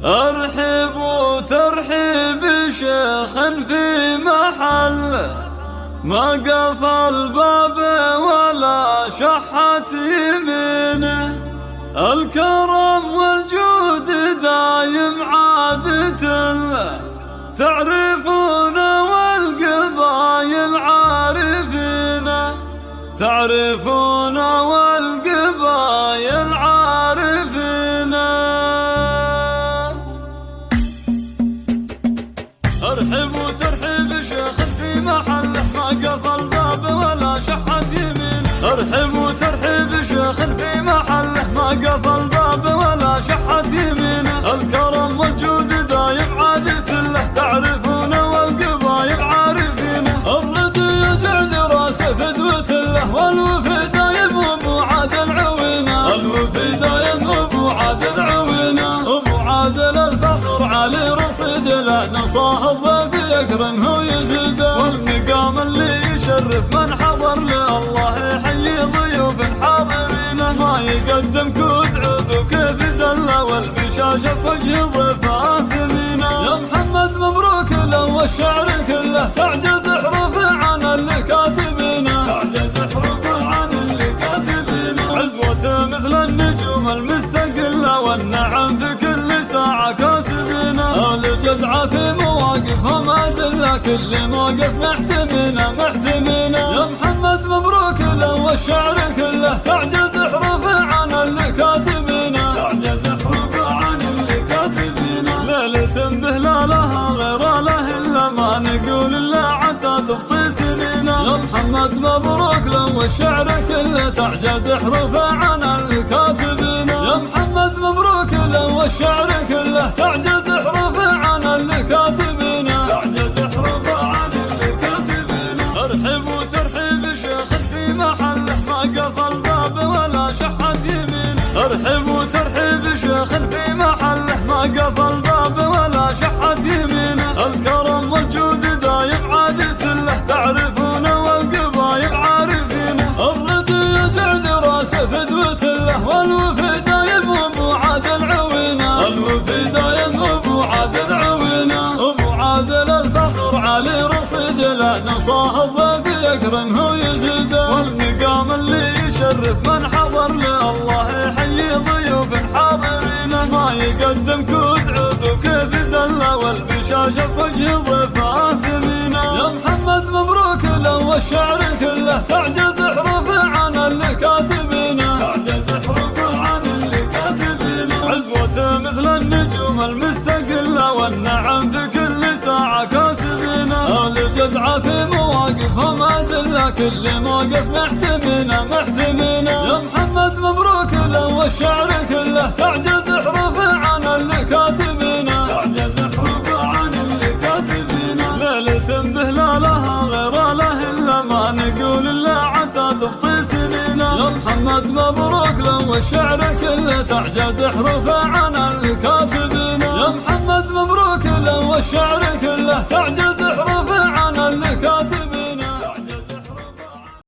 أرحب وترحيب شيخ في محله، ما قفل باب ولا شحت يمينه. الكرم والجود دايم عادة له، تعرفون والقبايل عارفينه، تعرفون والقبايل عارفينه. أرحب وترحيب شيخ في محله، ما قفل باب ولا شحت يمينه. أرحب وترحيب شيخ في محله، ما قفل باب ولا شحت يمينه. الكرم والجود دايم عادة له، تعرفون والقبايل عارفينه. الرضي يجعل راسه فدوة له، والوفي دايم أبو عادل عوينه. الوفي دايم أبو عادل عوينه. أبو عادل الفخر علي رصيد له، نصاه الضيف يكرمه ويزيده. والمقام اللي يشرف من حضر له، الله يحيي ضيوف حاضرين. ما يقدم كود عود وكيف دله، والبشاشة في وجه ضيفه ثمينه. يا محمد مبروك له والشعر كله، تعجز حروفه عن اللي كاتبينه، تعجز حروفه عن اللي كاتبينه. عزوته مثل النجوم المستقله، والنعم في كل ساعه كاسبينه. الجدعه في مواقفهم ادله، كل موقف محتمينه محتمينه. يا محمد مبروك له والشعر كله، تعجز حروفه عن اللي كاتبينه، تعجز حروفه عن اللي كاتبينه. ليلة بهلالها غير له الا ما نقول الا عسى تفطي سنينه. يا محمد مبروك له والشعر كله، تعجز حروفه عن اللي كاتبينه. يا محمد مبروك له والشعر كله، تعجز حروفه عن اللي كاتبينه، تعجز حروفه عن اللي كاتبينه. ارحب وترحيب شيخ في محله، ما قفل باب ولا شحت يمينه. ارحب وترحيب شيخ في محله، ما قفل باب ولا شحت يمينه. الكرم والجود دايم عادة له، تعرفون والقبايل عارفينه. الرضي يجعل راسه فدوة له، والوفي دايم أبو عادل عوينه. الوفي دايم أبو عادل عوينه. أبو عادل الفخر علي رصيد له، نصاه الضيف يكرمه ويزيده. والمقام اللي يشرف من حضر له، الله يحيي ضيوف حاضرين. ما يقدم كود عود وكيف دله، والبشاشة في وجه ضيفه ثمينه. يا محمد مبروك له والشعر كله، تعجز حروفه عن اللي كاتبينه، تعجز حروفه عن اللي كاتبينه. عزوته مثل النجوم المستقله، والنعم في كل ساعه كاسبينه. الجدعه في مواقفهم ادله، كل موقف محتمينه محتمينه. يا محمد مبروك له والشعر كله، تعجز حروفه عن اللي كاتبينه، تعجز حروفه عن اللي كاتبينه. ليلة بهلالها غير له الا ما نقول الا عسى تفطي سنينه. يا محمد مبروك له والشعر كله، تعجز حروفه عن اللي كاتبينه. يا محمد مبروك له والشعر كله، تعجز حروفه